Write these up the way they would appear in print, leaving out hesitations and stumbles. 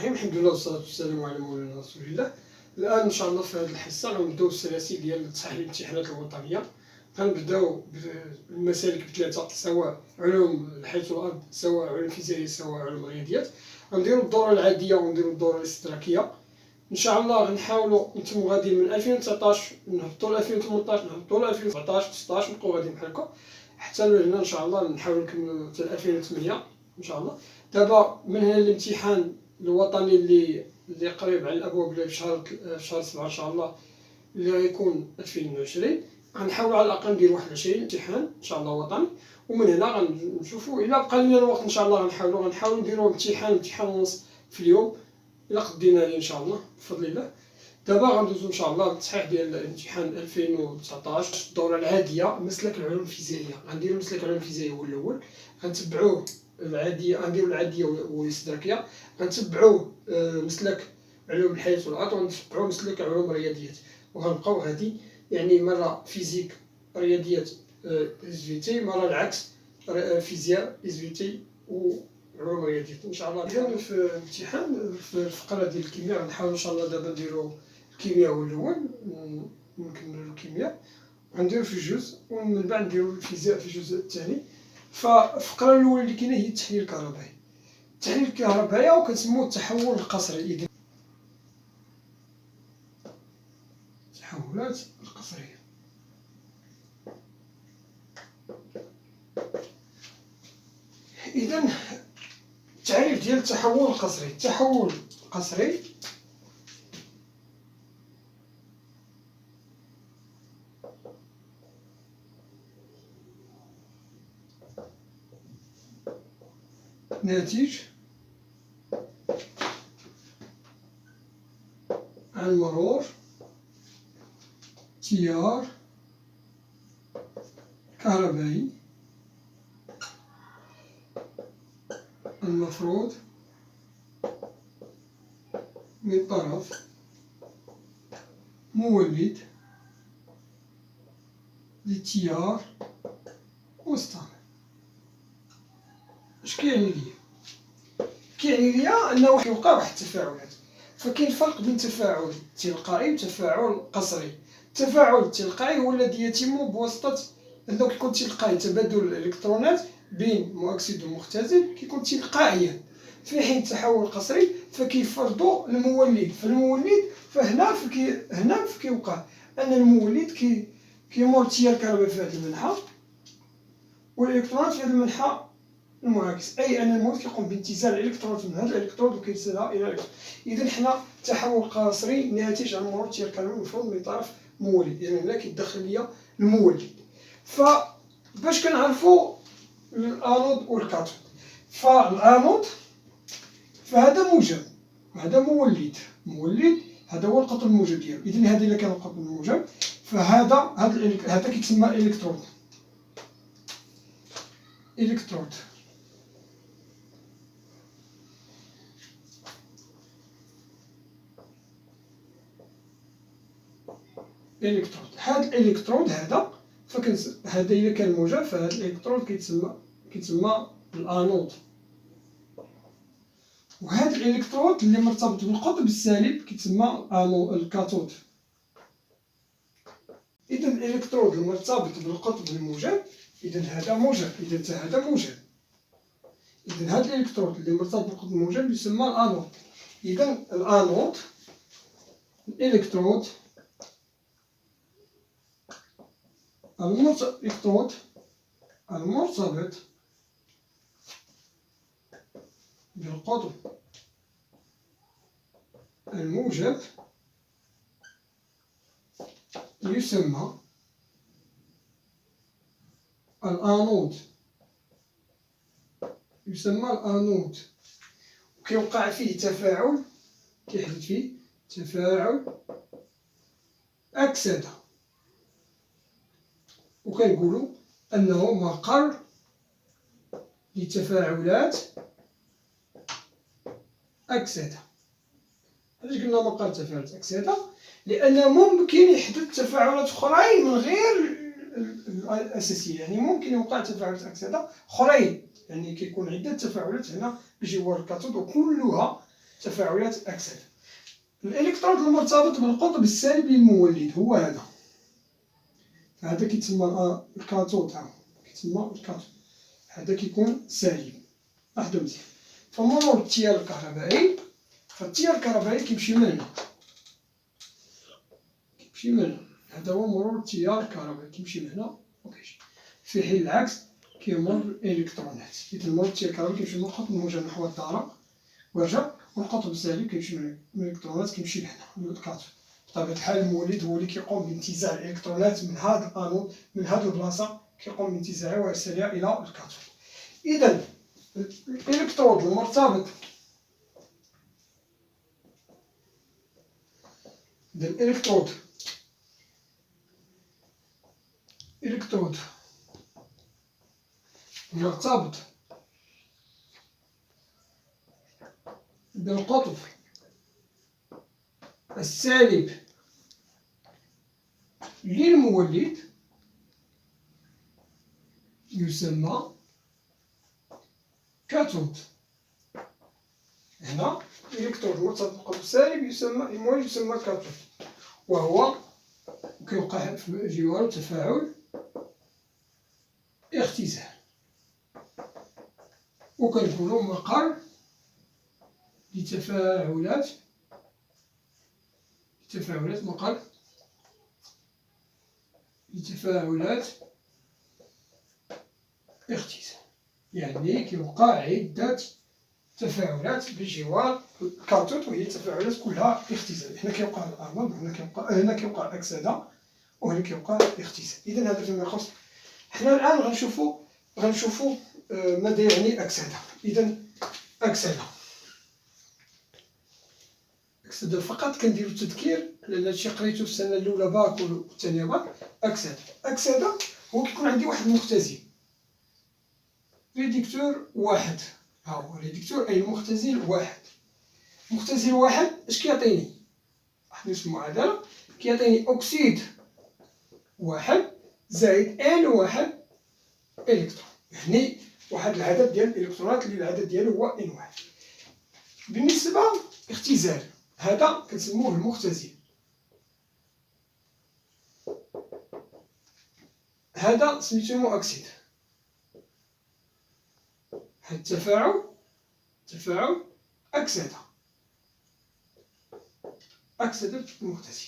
الرحيم. الحمد لله والصلاة والسلام على مولانا رسول الله. الآن إن شاء الله في هذه الحصة غنبداو السلاسل ديال تصحيح الامتحانات الوطنية. غنبداو بالمسالك بثلاثة، سواء علوم الحياة والأرض، سواء علوم فيزيائية، سواء علوم الرياضيات. غنديرو الدورة العادية ونديرو الدورة الاستدراكية. إن شاء الله غنحاولو نتمو غاديين من 2019 نهبطو ل 2018 نهبطو ل 2017 16 نبقاو غاديين بحال هكا حتى لهنا إن شاء الله نحاولو نكملو حتى 2008 إن شاء الله. دابا من هنا الامتحان الوطني اللي قريب على الابواب اللي في شهر 7 ان شاء الله، اللي غيكون 2020. غنحاولوا على الاقل ندير 21 امتحان ان شاء الله وطني، ومن هنا غنشوفوا الا بقى لنا الوقت ان شاء الله غنحاولوا نديروا امتحان ونص في اليوم الا قدينا عليه ان شاء الله بفضل الله. دابا غندوزو ان شاء الله للتصحيح ديال الامتحان 2019 الدوره العاديه مسلك العلوم الفيزيائيه. غنديروا مسلك العلوم الفيزيائيه هو الاول، غنتبعوه العاديه، غنديروا العاديه والاستدراكيه، غنتبعوه مسلك علوم الحياه والارض، وغنتبعوه مسلك علوم الرياضيات، وغنبقاو غادي يعني مره فيزيك رياضيات اس في تي، مره العكس فيزياء اس في تي وعلوم الرياضيات ان شاء الله. اذا في الامتحان في الفقره ديال الكيمياء غنحاول ان شاء الله دابا نديرو الكيمياء هو الاول، نكملوا الكيمياء غنديرو في جزء، ومن بعد نديرو الفيزياء في الجزء الثاني. فالفقره الاولى اللي كاينه هي التحليل الكهربائي. التحليل الكهربائي او كنسموه التحول القصري. اذا التحولات القصريه، اذا التعريف ديال التحول القصري. التحول القصري ناتج عن مرور تيار كهربائي المفروض من طرف مولد للتيار مستمر. اش كيعني ليا؟ كيعني ليا انه كيوقع واحد التفاعلات. فكاين فرق بين تفاعل تلقائي وتفاعل قصري. التفاعل التلقائي هو الذي يتم بواسطه انه كيكون تلقائي، تبادل الالكترونات بين مؤكسد ومختزل كيكون تلقائيا، في حين التحول القصري فكيفرضوا المولد. فالمولد فهنا كيوقع ان المولد كيمر التيار الكهربائي في هذا المنحى والالكترونات في هذا المنحى المعاكس، اي ان المولد كيقوم بانتزاع الالكترونات من هذا الالكترود وكيرسلها الى الالكترود. اذا حنا التحول القصري ناتج عن مرور التيار الكهربائي المفروض من طرف مولد، يعني هنا كيدخل ليا المولد. فباش كنعرفوا الانود والكاثود، فالانود فهذا موجب، هذا مولد هذا هو القطب الموجب ديالو. اذا هذا الا كان القطب الموجب هذا كيتسمى الكترود. هذا الالكترود هذا هذا الا كان موجب فهذا الالكترود كيتسمى الانود، وهذا الالكترود اللي مرتبط بالقطب السالب كيتسمى الكاثود. اذا الالكترود المرتبط بالقطب الموجب اذا هذا موجب، اذا هذا موجب، اذا هذا الالكترود اللي مرتبط بالقطب الموجب يسمى الانود. اذا الانود الالكترود المرتبط بالقطب الموجب يسمى الانود، وكيوقع فيه تفاعل، كيحدث فيه تفاعل أكسدة، وكنقولوا أنه مقر لتفاعلات أكسدة. علاش قلنا مقر تفاعلات أكسدة؟ لأن ممكن يحدث تفاعلات أخرين من غير الأساسية، يعني ممكن يوقع تفاعلات أكسدة أخرين، يعني كيكون عدة تفاعلات هنا بجوار الكاثود وكلها تفاعلات أكسدة. الإلكترود المرتبط بالقطب السالب للمولد هو هذا. هذا كيتسمى الكاثود، كيتسمى الكاثود. هذا كيكون سالب. لاحظوا مزيان. فمرور التيار الكهربائي، فالتيار الكهربائي كيمشي من هنا، كيمشي من هنا. هذا هو مرور التيار الكهربائي، كيمشي من هنا وكيجي. في حين العكس كيمر الإلكترونات. إذا مرور التيار الكهربائي كيمشي من القطب الموجب نحو الذرة ويرجع، والقطب السالب كيمشي من الإلكترونات كيمشي لهنا للكاثود. بطبيعة الحال المولد هو اللي كيقوم بانتزاع الإلكترونات من هذا الأنود، من هذه البلاصة، كيقوم بانتزاعها وإرسالها إلى الكاثود. إذا الإلكترود المرتبط الإلكترود مرتبط بالقطب السالب للمولد يسمى كاثود. هنا الإلكترود مرتبط بالقطب السالب يسمى المولد، يسمى كاثود، وهو كيوقع في جوار تفاعل اختزال، وكنقولو مقر لتفاعلات مقر لتفاعلات اختزال. يعني كيوقع عدة تفاعلات بجوار الكاثود، وهي التفاعلات كلها اختزال. هنا كيوقع الأنود، هنا كيوقع أكسدة، وهنا كيوقع اختزال. إذا هذا فيما يخص. حنا الآن غنشوفو ماذا يعني أكسدة. إذا أكسدة فقط كنديرو التذكير، لأن هادشي قريتو في السنة الأولى باك والثانية باك. أكسدة هو كيكون عندي واحد المختزل، ريديكتور واحد. ها هو ريديكتور أي مختزل واحد. مختزل واحد اش كيعطيني؟ واحد المعادلة كيعطيني أكسيد واحد زائد ان واحد إلكترون، يعني واحد العدد ديال الإلكترونات اللي العدد ديالو هو ان واحد. بالنسبة اختزال، هذا كنسموه المختزل. هذا سميتو مؤكسد. هذا تفاعل أكسدة المختزل.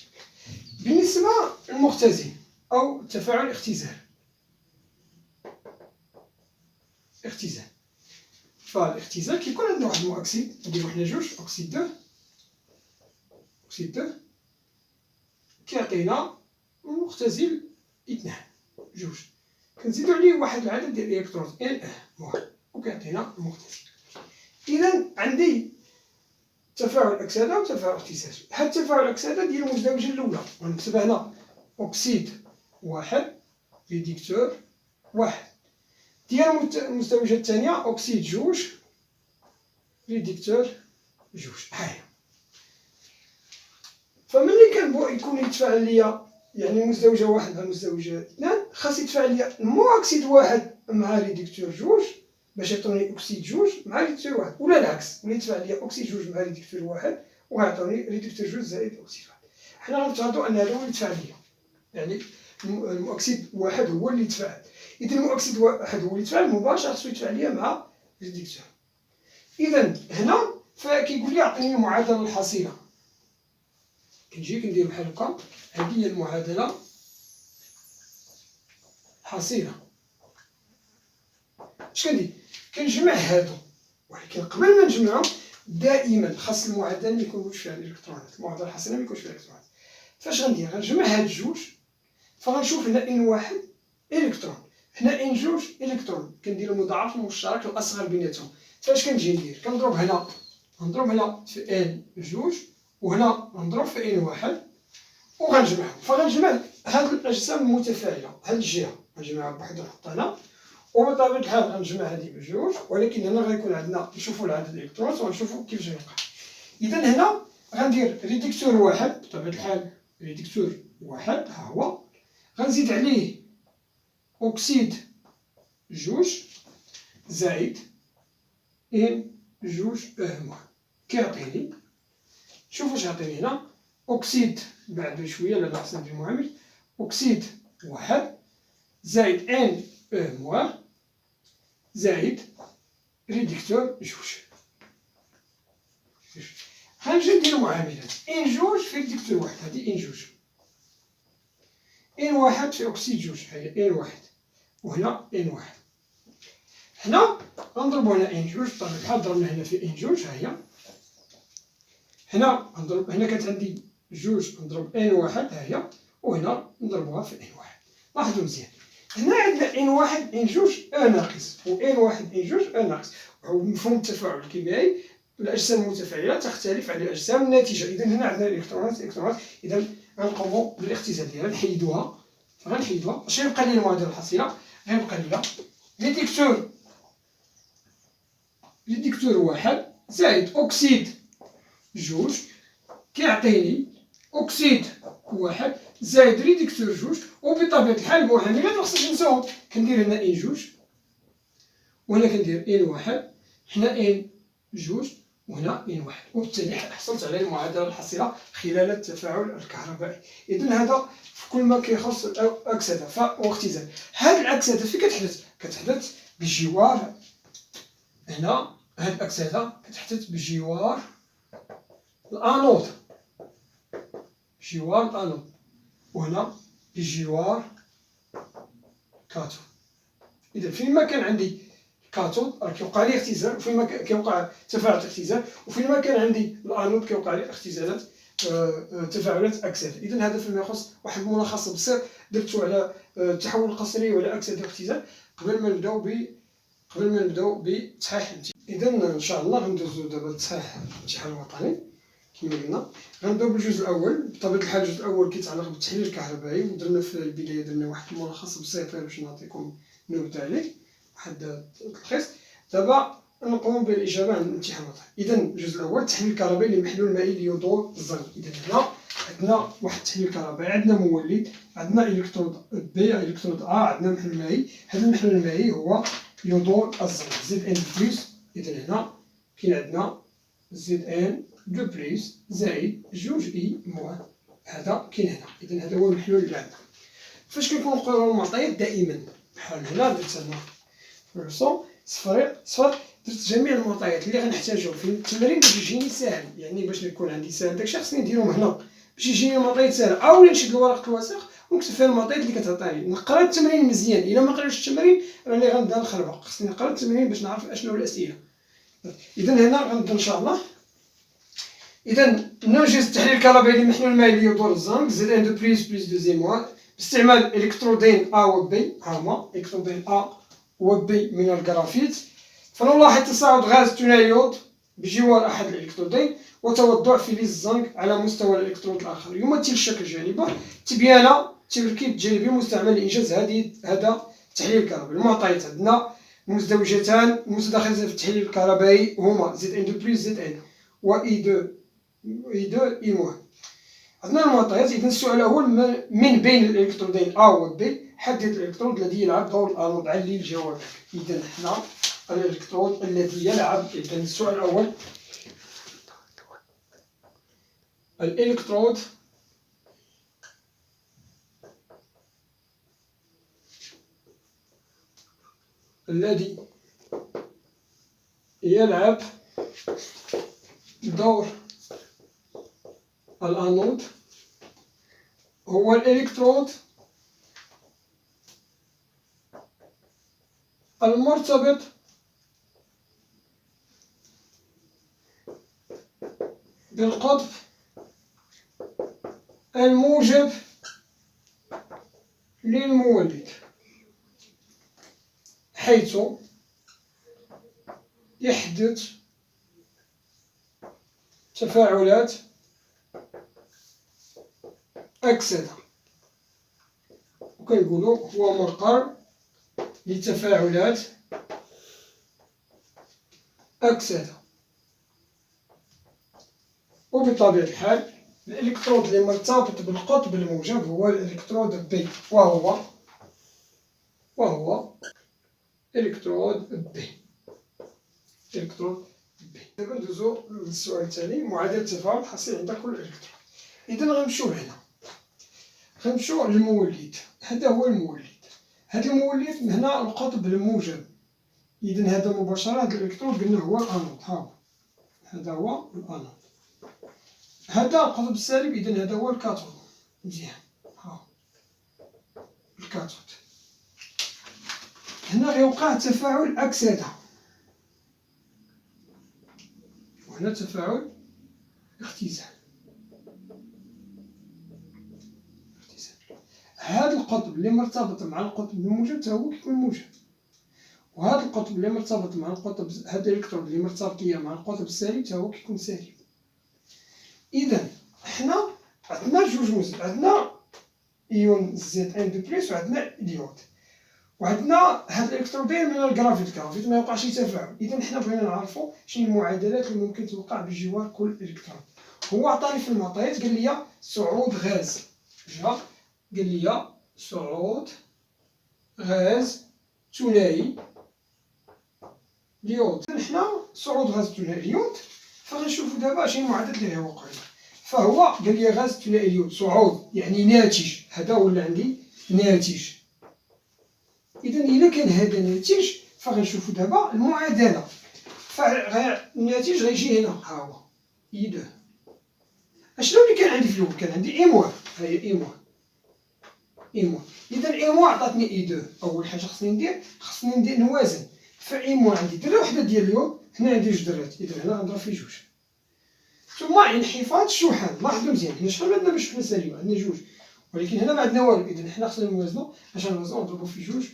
بالنسبة للمختزل أو تفاعل اختزال، فالاختزال كيكون عندنا واحد المؤكسد، نديرو حنا جوج أكسيد دو كيعطينا المختزل اثنان جوج، كنزيدو عليه واحد العدد ديال الإلكترونات ان واحد، وكيعطينا المختزل. إذا عندي تفاعل أكسدة وتفاعل اختزال. هاد التفاعل الأكسدة ديال المزدوجة الأولى غنكتبها هنا أكسيد واحد ريديكتور واحد، ديال المزدوجة الثانية أكسيد جوج ريديكتور جوج. هاهي. فملي كنبغي يكون يتفاعل ليا يعني المزدوجة واحد مع المزدوجة اثنان، خاص يتفاعل ليا المؤكسيد واحد مع ريديكتور جوج باش يعطوني أكسيد جوج مع ريديكتور واحد، ولا العكس، ولا يتفاعل ليا أكسيد جوج مع ريديكتور واحد وغيعطوني ريديكتور جوج زائد أكسيد واحد. حنا غنفترضوا أن هذا هو اللي يتفاعل ليا، يعني المؤكسيد واحد هو اللي يتفاعل. إذا المؤكسيد واحد هو اللي يتفاعل مباشرة، خاصو يتفاعل ليا مع ريديكتور. إذا هنا فكيقول لي عطيني المعادلة الحاصلة. كنجي كندير بحال هكا، هذه هي المعادلة حاصلة. اش كندير؟ كنجمع هادو، ولكن قبل ما نجمعهم دائما خاص المعادلة ما يكونوش فيها الإلكترونات، المعادلة الحاصلة ما يكونش فيها الإلكترونات. فاش غندير؟ غنجمع هاد الجوج، فغنشوف هنا ان واحد إلكترون، هنا ان جوج إلكترون، كندير المضاعف المشترك الأصغر بيناتهم. فاش كنجي ندير؟ كنضرب هنا في ان جوج، وهنا نضرب في ان واحد، وغنجمعهم. فغنجمع هاد الأجسام المتفاعلة، هاد الجهة غنجمعها بوحدها نحطها هنا، وبطبيعة الحال غنجمع هذه بجوج، ولكن هنا غيكون عندنا نشوفوا العدد الإلكترونات ونشوفوا كيفاش غيوقع. إذا هنا غندير ريديكتور واحد، بطبيعة الحال ريديكتور واحد ها هو، غنزيد عليه أكسيد جوج زائد ان جوج واحد. كيعطيني، شوفوا واش يعطيني هنا، أكسيد بعد شوية لا أحسن في المعامل، أكسيد واحد زائد ان او موان زائد ريدكتور جوج. غنجي ندير معاملات ان جوج في ريدكتور واحد، هادي ان جوج، ان واحد في أكسيد جوج، هي ان واحد، وهنا ان واحد. هنا غنضربو هنا ان جوج بطبيعة الحال، ضربنا هنا في ان جوج، ها هي. هنا غنضرب، هنا كانت عندي جوج نضرب ان واحد، ها هي، وهنا نضربوها في ان واحد. لاحظوا مزيان، هنا عندنا ان واحد ان جوج ان ناقص، و ان واحد ان جوج ان ناقص. ومفهوم التفاعل الكيميائي، الأجسام المتفاعلة تختلف عن الأجسام الناتجة. إذا هنا عندنا الإلكترونات، إذا غنقومو بالاختزال ديالها، نحيدوها، غنحيدوها. اش غيبقى لي المعادلة الحاصلة؟ غيبقى لي ريدكتور واحد زائد أكسيد جوج كيعطيني أكسيد واحد زائد ريدكتور جوج. وبطبيعة الحال المعاملات مخصناش ننساوهم، كندير هنا ان جوج، وهنا كندير ان واحد، هنا ان جوج، وهنا ان واحد، وبالتالي حصلت على المعادلة الحاصلة خلال التفاعل الكهربائي. إذا هذا في كل ما كيخص الأكسدة واختزال. هاد الأكسدة فين كتحدث؟ كتحدث بجوار، هنا هاد الأكسدة كتحدث بجوار الأنود، جوار الأنود، وهنا بجوار كاتود. إذا فين ما كان عندي كاتود راه كيوقع لي اختزال، وفين ما كيوقع تفاعل اختزال، وفين ما كان عندي الأنود كيوقع لي اختزالات تفاعلات أكسدة. إذا هذا فيما يخص واحد الملخص بسيط درتو على التحول القصري وعلى أكسدة الاختزال قبل ما نبداو بتصحيح الامتحان. إذا إن شاء الله غندوزو دابا لتصحيح الامتحان الوطني. كما قلنا غنبداو بالجزء الاول. بطبيعه الحال الجزء الاول كيتعلق بالتحليل الكهربائي، ودرنا في البدايه درنا واحد الملخص بسيط باش نعطيكم نبذه عليه، واحد التلخيص. دابا نقوم بالاجابه عن الامتحان الوطني. اذا الجزء الاول التحليل الكهربائي لمحلول مائي ليودور الزنك. اذا هنا عندنا واحد التحليل كهربائي، عندنا مولد، عندنا الكترود بي، الكترود ا، عندنا محلول مائي. هذا المحلول المائي هو يودور الزنك زد ان بلس. اذا هنا كاين عندنا زد ان دو بليس زائد جوج اي موان، هذا كاين هنا. اذا هذا هو المحلول اللي عندنا. فاش كيكون القانون المعطيات دائما بحال هنا درت هنا فرصون صفر صفر، درت جميع المعطيات اللي غنحتاجهم في التمرين باش يجيني ساهل. يعني باش يكون عندي ساهل داكشي خصني نديرهم هنا باش يجيني المعطيات ساهله، او نشد الورقه الوثيق ونكتب فيها المعطيات اللي كتعطيني. نقرا التمرين مزيان، الا ما قريتش التمرين راني غنبدا نخربق، خصني نقرا التمرين باش نعرف اشنو هو الاسئله. اذا هنا غنبدا ان شاء الله. إذا ننجز التحليل الكهربائي لمحلول مائي ليودور الزنك زد ان دو بليس بليس دو زي موان باستعمال الكترودين ا و بي. ها هما الكترودين ا و بي من الجرافيت. فنلاحظ تصاعد غاز الثنائي بجوار احد الالكترودين وتوضع فلز الزنك على مستوى الالكترود الاخر. يمثل الشكل جانبه تبيان التركيب الجانبي المستعمل لانجاز هذا التحليل الكهربائي. المعطيات عندنا مزدوجتان متداخلتان في التحليل الكهربائي هما زد ان دو بليس زد ان و اي دو اي موان. عندنا المعطيات. اذا السؤال الاول، من بين الالكترودين ا و بي حدد الالكترود الذي يلعب دور الانود. علل جوابك. اذا هنا الالكترود الذي يلعب، اذا السؤال الاول الالكترود الذي يلعب دور الانود هو الالكترود المرتبط بالقطب الموجب للمولد، حيث يحدث تفاعلات أكسدة، وكنقولوا هو مقر لتفاعلات أكسدة. وبطبيعة الحال الإلكترود اللي مرتبط بالقطب الموجب هو الإلكترود بي، وهو إلكترود بي. دابا ندوزو للسؤال الثاني. معادلة التفاعل الحاصل عند كل إلكترون. إذا غنمشيو لهنا، غنمشيو للمولد. هذا هو المولد. هذا المولد من هنا القطب الموجب. إذا هذا مباشرة هذا الإلكترون قلنا هو الأنود. ها هو هذا هو الأنود. هذا القطب السالب. إذا هذا هو الكاثود. مزيان، ها هو الكاثود. هنا غيوقع تفاعل أكسدة، وهنا تفاعل اختزال. هذا القطب اللي مرتبط مع القطب الموجب تا هو كيكون موجب، وهذا القطب اللي مرتبط مع القطب، هذا الإلكترون اللي مرتبط مع القطب السالب تا هو كيكون سالب. إذا حنا عندنا جوج موجب، عندنا إيون زد ان دو بليس وعندنا اليود، وعندنا هاد الإلكترون داير من الجرافيت ما يوقعش تفاعل. إذا حنا بغينا نعرفو شنو المعادلات اللي ممكن توقع بجوار كل إلكترون. هو عطاني في المعطيات قال لي صعود غاز، جا قال لي صعود غاز ثنائي اليود. حنا صعود غاز ثنائي اليود، فغنشوفو دابا شنو المعادلات اللي غيوقع لنا. فهو قال لي غاز ثنائي اليود صعود يعني ناتج، هذا ولا عندي ناتج. إذا إلا كان هذا ناتج فغنشوفو دابا المعادلة. فالناتج غيجي هنا، ها هو إي دو. اشنو اللي كان عندي في الأول؟ كان عندي إي موان، ها هي إي موان، إي موان. إذا إي موان عطاتني إي دو. أول حاجة خصني ندير نوازن. فإي موان عندي درة وحدة ديال اليود، هنا عندي جوج درات، إذا هنا غنضرب في جوج. ثم انحفاض الشحن، لاحظوا مزيان، هنا شحال عندنا باش شحنة سالبة؟ عندنا جوج، ولكن هنا ما عندنا والو. إذا حنا خصنا نوازنو، باش نوازنو نضربو في جوج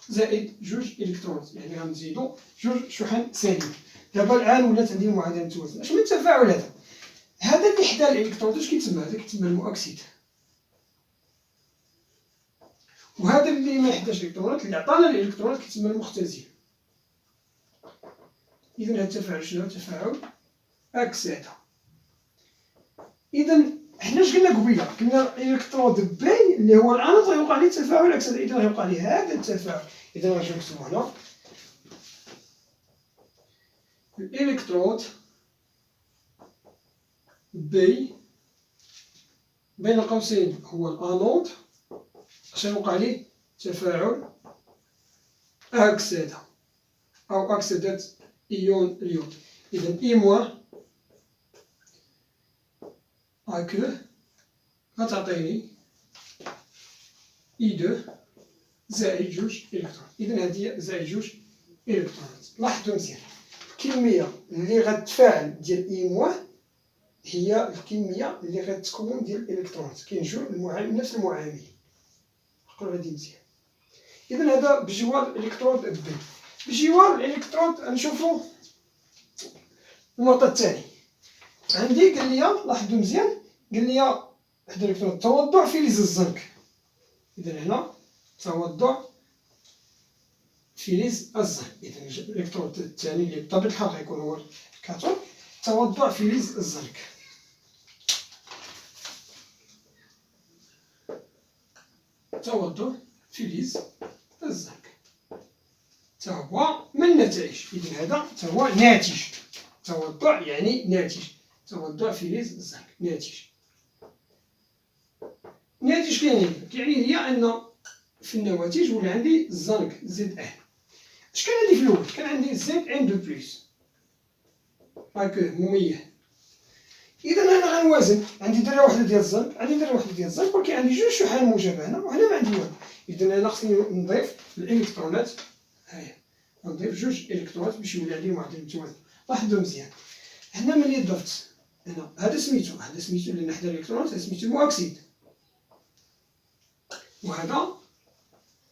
زائد جوج إلكترونات، يعني غنزيدو جوج شحن سالبة. دابا الآن ولات عندي المعادلة متوازنة. اش من التفاعل هذا؟ هذا اللي حدا الإلكترونات اش كيتسمى؟ هذا كيتسمى المؤكسيد. وهذا اللي ما حداش الإلكترونات، اللي عطانا الإلكترونات، كيتسمى المختزل. إذا هذا التفاعل شنو هو؟ تفاعل أكسدة. إذا حنا اش قلنا قبيله؟ قلنا الإلكترود بي اللي هو الأنود غيوقع ليه تفاعل أكسدة. إذا غيوقع ليه هذا التفاعل. إذا غنمشيو نكتبو هنا الإلكترود بي بين قوسين هو الأنود، اش غيوقع ليه؟ تفاعل أكسدة أو أكسدة إيون اليود. إذا إي موان أكو غتعطيني إي دو زائد جوج إلكترون. إذا هادي زائد جوج إلكترونات. لاحظوا مزيان، الكمية اللي غتفاعل ديال إي موان هي الكمية اللي غتكون ديال الإلكترونات، كينجيو نفس المعامل. عقلوا هادي مزيان. إذا هذا بجوار الإلكترود بي. بجوار الإلكترود نشوفو النقطة الثانية. عندي قال لي، لاحظوا مزيان، قال لي واحد الإلكترون توضع فلز الزنك. إذا هنا توضع فلز الزنك. إذا الإلكترود الثاني اللي بطبيعة الحال غيكون هو الكاثود، توضع فلز الزنك. توضع فلز الزنك تا هو من النتائج. إذا هذا تا هو ناتج. توضع يعني ناتج، توضع فلز الزنك ناتج. ناتج كيعني هي أن في النواتج ولا عندي الزنك زد ان. اش كان عندي في الأول؟ كان عندي زد ان دو بليس هاكا مميز. إذا أنا غنوازن، عندي درة واحدة ديال الزنك، عندي درة واحدة ديال الزنك، ولكن عندي جوج شحن موجبة هنا وهنا ما عندي والو. إذا أنا خصني نضيف الإلكترونات، هاهي نضيف جوج إلكترونات باش يولي عندي المعادلة متوازنة. لاحظوا مزيان، هنا ملي ضفت هنا هذا سميتو لأن حدا الإلكترونات هذا سميتو المؤكسيد، وهذا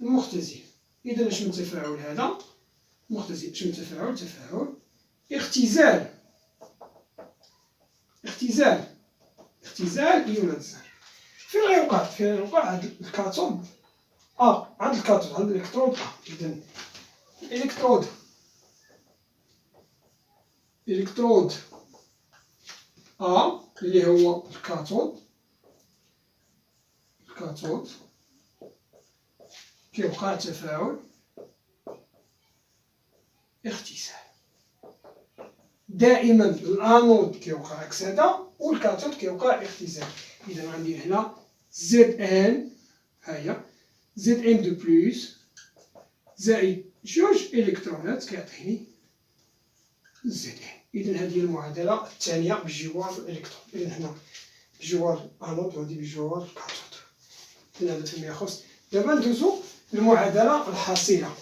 المختزل. إذا اش من تفاعل هذا؟ مختزل. اش من تفاعل؟ تفاعل اختزال. اختزال إيونات الزنك. فين غيوقع؟ عند الكاثود عند الإلكترود إذا الإلكترود اللي هو الكاثود كيوقع تفاعل اختزال. دائما الانود كيوقع عكس هذا والكاثود كيوقع اختزال. اذا غندير هنا زد ان، ها هي زد ان دو بلس زائد جوج الكترونات كيعطيني زد ان. اذا هذه هي المعادله الثانيه بجوار الالكترون. اذا هنا بجوار الانود وهذه بجوار الكاثود. اذا هذا فيما يخص. دابا ندوزو للمعادله الحاصله.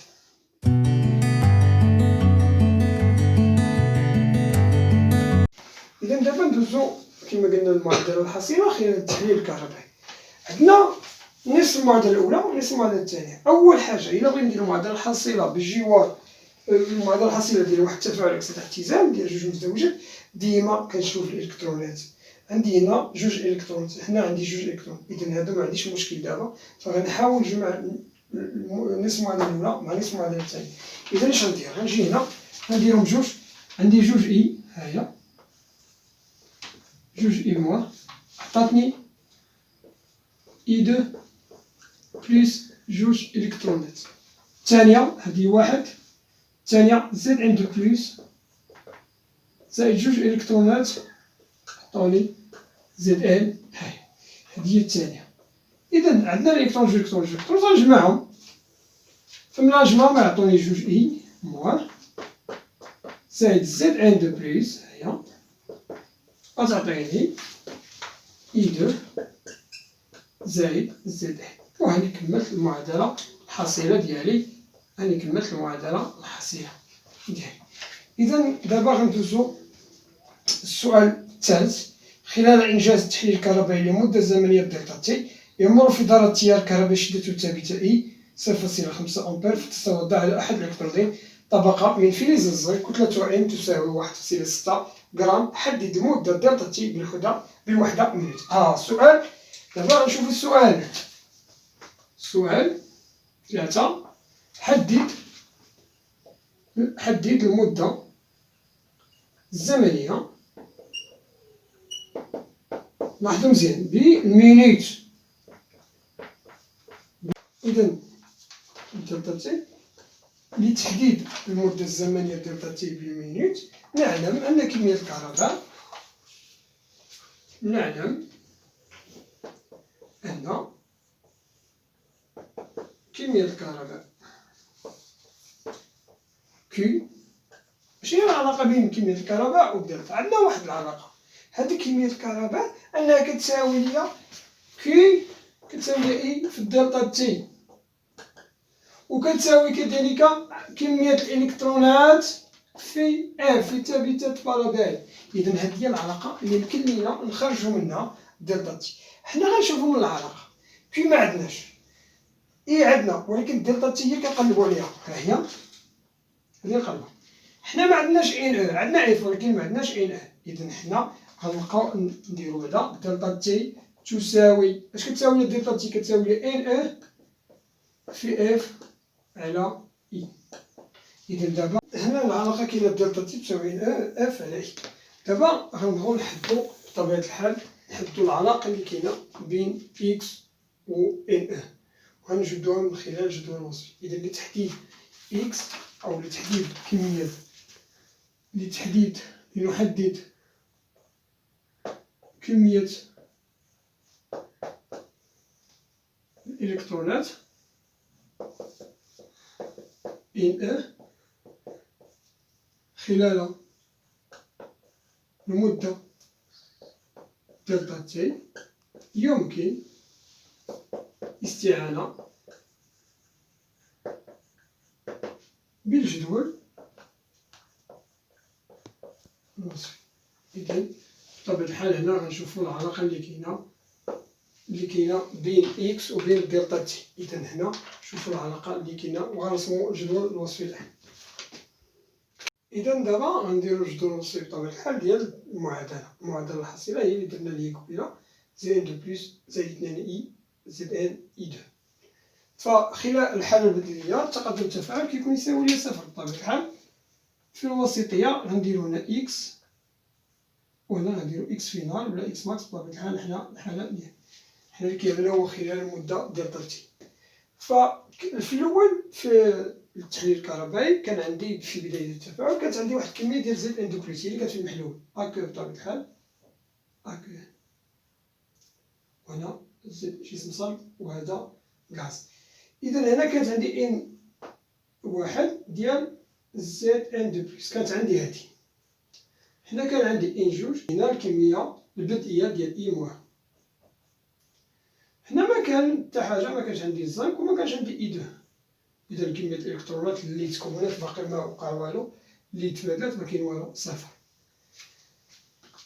إذا دابا ندوزو كما قلنا المعادلة الحاصلة خلال التحليل الكهربائي. عندنا نصف المعادلة الأولى ونصف المعادلة الثانية. أول حاجة إلا بغينا نديرو المعادلة الحاصلة بجوار المعادلة الحاصلة ديال واحد التفاعل عكس الاحتزام ديال جوج مزدوجات، ديما كنشوف الإلكترونات. عندي هنا جوج إلكترونات، هنا عندي جوج إلكترون، إذا هادو معنديش مشكل دابا، فغنحاول نجمع نصف المعادلة الأولى مع نصف المعادلة الثانية. إذا اش غندير؟ غنجي هنا غنديرهم جوج، عندي جوج إي، هاهي جوج إي موان عطاتني إي دو بلس جوج إلكترونات. الثانية هادي واحد، الثانية زد ان دو بلس زائد جوج إلكترونات عطاوني زد ان، هاهي هادي هي الثانية. إذا عندنا الإلكترون جوج إلكترون جوج إلكترون غنجمعهم، فملي نجمعهم يعطوني جوج إي موان زائد زد ان دو بلس، هاهي غتعطيني إي دو زائد زد ان. وهاني كملت المعادلة الحاصلة ديالي، هاني كملت المعادلة الحاصلة ديالي. إذا دابا غندوزو السؤال الثالث. خلال إنجاز التحليل الكهربائي لمدة زمنية دلتا تي يمر في دارة التيار الكهربائي شدته الثابتة إي 0.5 أمبير، فتتوضع على أحد الإلكترودين طبقة من فلز الزر كتلتها M تساوي 1.6 غرام. حدد مدة دلتا تي بالوحدة مينوت. السؤال دابا غنشوف السؤال. السؤال 3 حدد المدة الزمنية، لاحظوا مزيان، بالمينوت. إذا دلتا تي لتحديد المدة الزمنية دلتا تي بالمينوت نعلم أن كمية الكهرباء Q. ماشي هي العلاقة بين كمية الكهرباء والدلتا، عندنا واحد العلاقة. هذه كمية الكهرباء أنها كتساوي ليا كي كتساوي ليا إي في الدلتا تي، وكتساوي كذلك كمية الإلكترونات في اف في ثابتة بارابيل. إذا هذه هي العلاقة اللي يمكن لينا نخرجو منها دلتا تي. حنا غنشوفو من العلاقة كي ما عندناش إي، عندنا ولكن دلتا تي هي كنقلبو عليها، ها هي هذه القلبة. حنا ما عندناش ان او، عندنا اف ولكن ما عندناش ان او. اذا حنا غنبقاو نديرو هذا دلتا تي تساوي اش كتساوي دلتا تي؟ كتساوي ان او في اف على اي. اذا دابا هنا العلاقه كاينه دلتا تي تساوي ان او اف على اي. دابا غنبغيو نحدو بطبيعه الحال نحدو العلاقه اللي كاينه بين اكس و ان او، وغنجبدوها من خلال الجدول الوصفي. اذا لتحديد اكس أو لتحديد كمية لنحدد كمية الإلكترونات إن خلال المدة دلتا تي يمكن استعانة بالجدول الوصفي. إذا بطبيعة الحال هنا غنشوفو العلاقة اللي كاينة بين إكس وبين دلتا تي. إذا هنا نشوفو العلاقة اللي كاينة وغنرسمو الجدول الوصفي الآن. إذا دابا غنديرو الجدول الوصفي بطبيعة الحال ديال المعادلة الحاصلة هي اللي درنا ليها قبيلة، زد ان دو بلس زائد 2 إي زد ان إي دو. فخلال الحالة البديهية تقدم التفاعل كيكون يساوي لي صفر بطبيعة الحال. في الوسطية غنديرو هنا إكس وهنا غنديرو إكس فينال ولا إكس ماكس بطبيعة الحال. حنا الحالة ديالنا حنا اللي كيهمنا هو خلال المدة دلتا تي. ففي الأول في للتحليل الكهربائي كان عندي في بداية التفاعل كانت عندي واحد الكمية ديال زد ان دوبليس هي اللي كانت في المحلول اكو بطبيعة الحال اكو، وهنا زد جسم صلب وهذا غاز. إذا هنا كانت عندي ان واحد ديال زد ان دوبليس كانت عندي هادي. هنا كان عندي ان جوج، هنا الكمية البدئية ديال اي موان. هنا ما كان حتى حاجة، ما كانش عندي الزنك وما كانش عندي اي دو. إذا كمية الإلكترونات اللي تكونت باقي ما وقع والو، اللي تبادلات ما كاين والو، صفر.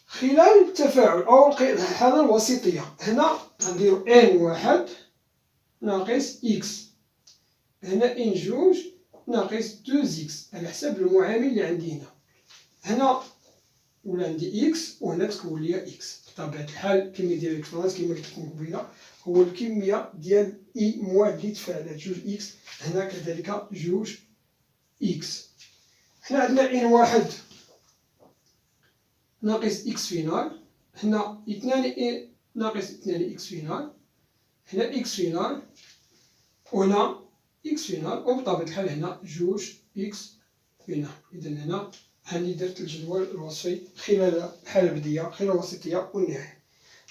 خلال التفاعل أو الحالة الوسيطية هنا غنديرو ان واحد ناقص إكس، هنا ان جوج ناقص دوز إكس على حساب المعامل اللي عندي هنا. هنا ولا عندي إكس وهنا تكون ليا إكس. بطبيعة الحال الكمية ديال الإلكترونات كيما قلت لكم قبيلة هو الكمية ديال إي موان اللي تفاعلات جوج إكس، هنا كذلك جوج إكس. هنا عندنا إن واحد ناقص إكس فينال، هنا اثنان إن ناقص اثنان إكس فينال، هنا إكس فينال وهنا إكس فينال، وبطبيعة الحال هنا جوج إكس فينال. إذا هنا هاني درت الجدول الوصفي خلال الحالة البدئية خلال الوسطية والنهاية.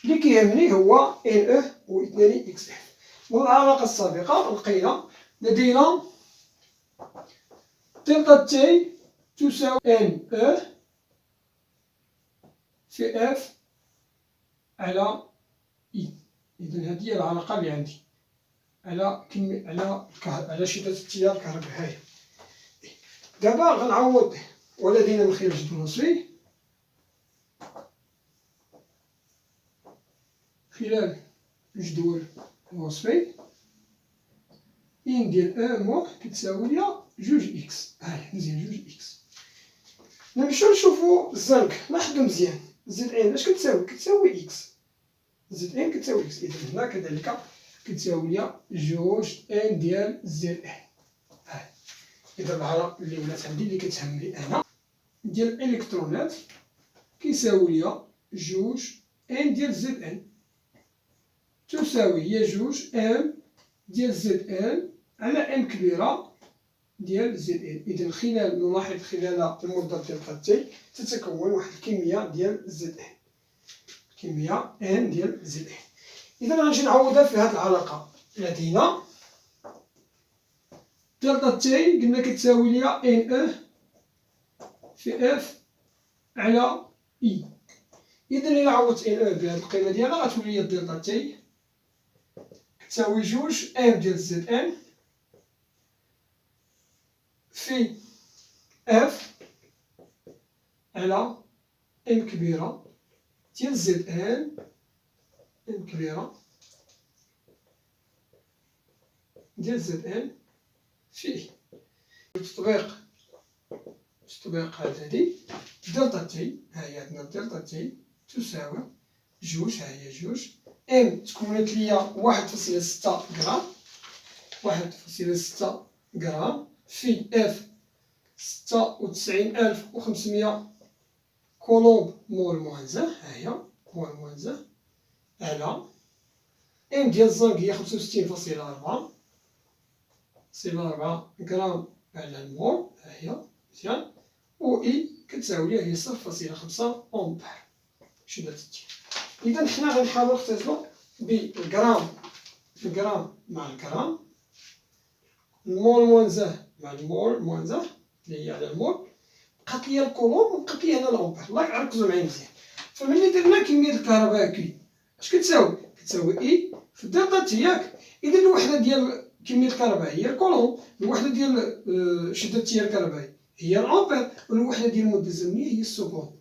اللي كيهمني هو ان او و اثنان اكس اف. والعلاقة السابقة لقينا لدينا دلتا تي تساوي ان او في اف على اي. إذا هذه هي العلاقة اللي عندي على شدة التيار الكهربائي. هاهي دابا غنعوض ولدينا من خلال الجدول الوصفي خلال الجدول الوصفي ان ديال ان موان كتساوي ليا جوج اكس. هاهي مزيان جوج اكس. نمشيو نشوفو الزنك، لاحظوا مزيان زد ان اش كتساوي؟ كتساوي اكس. زد ان كتساوي اكس، اذا هنا كذلك كتساوي ليا جوج ان ديال زد ان. هاهي اذا العلاقة اللي ولات عندي اللي كتهمني انا ديال الالكترونات كيساوي ليا جوج ان ديال زد ان تساوي هي جوج ام ديال زد ان على ان كبيرة ديال زد ان. إذا نلاحظ خلال المدة دلتا تي تتكون واحد الكمية ديال زد ان، كمية ان ديال زد ان. إذا غنجي نعوضها في هذه العلاقة. لدينا دلتا تي قلنا كتساوي ليا ان او في اف على اي. إذا إلا عوضت ان او بهذه القيمة ديالها غتولي ليا دلتا تي كتساوي جوج ام ديال زد ان في اف على ام كبيرة ديال زد ان، ام كبيرة ديال زد ان في اي. تطبيق هادي دلتا تي، هاهي عندنا دلتا تي تساوي جوج، هاهي جوج ام تكونت ليا 1.6 غرام، 1.6 غرام في اف 96500 كولومب مول موان زان، هاهي مول موان زان على ام ديال الزنك هي 65.4 غرام على المول، هاهي مزيان، و اي كتساوي ليا هي 0.5 أمبير شدة التيار. إذا حنا غنحاولو نختزلو بالغرام، الغرام مع الغرام، المول موان زان مع المول موان زان اللي هي على المول، بقات ليا الكولوم وبقات ليا هنا الأمبير. الله ركزو معايا مزيان. فملي درنا كمية الكهرباء كي اش كتساوي؟ كتساوي اي في دلتا تي ياك. إذا الوحدة ديال كمية الكهرباء هي الكولوم، الوحدة ديال شدة التيار الكهربائي هي الأمبير، والوحدة ديال المدة الزمنية هي السكوند.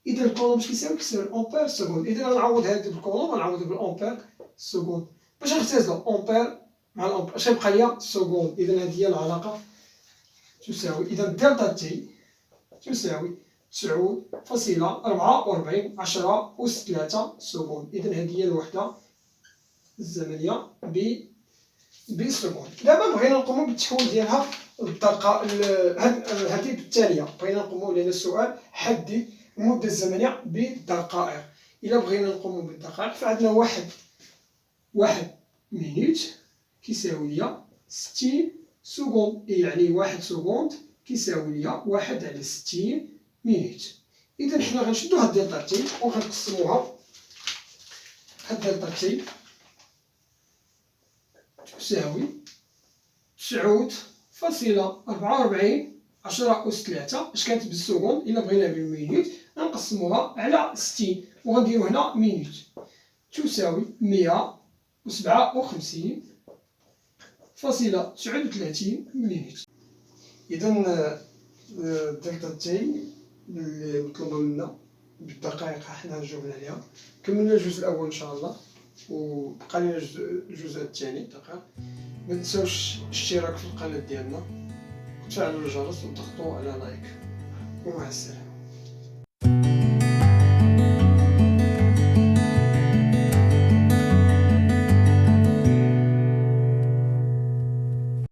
إذا الكولوم اش كيساوي؟ كيساوي الأمبير سكوند. إذا غنعوض هادي بالكولوم غنعوض بالأمبير سكوند. باش نختزلو أمبير مع الأمبير اش غيبقى ليا؟ سكوند. إذا هادي هي العلاقة تساوي، إذا دلتا تي تساوي 9.44 10 أس 3 سكوند. إذا هادي هي الوحدة الزمنية بالسكوند. دابا بغينا نقومو بالتحويل ديالها للدقائق، هذه بالثانية بغينا نقومو لأن السؤال حدد المدة الزمنية بالدقائق. إلا بغينا نقومو بالدقائق فعندنا واحد مينوت كيساوي ليا 60 سكوند، يعني 1 سكوند كيساوي ليا 1 على 60 مينوت. إذا حنا غنشدو هاد دلتا تي وغنقسموها. هاد دلتا تي تساوي 9.44 10 أس 3 اش كانت بالسكوند. إلا بغينا بالمينوت غنقسموها على 60 وغنديرو هنا مينوت، تساوي 157.39 مينوت. إذا دلتا تي اللي مطلوبة منا بالدقائق حنا جاوبنا عليها. كملنا الجزء الأول إن شاء الله، وبقى لنا الجزء الثاني دقيق. ما تنساوش الاشتراك في القناة ديالنا وتفعلوا الجرس وتضغطوا على لايك، ومع السلامة.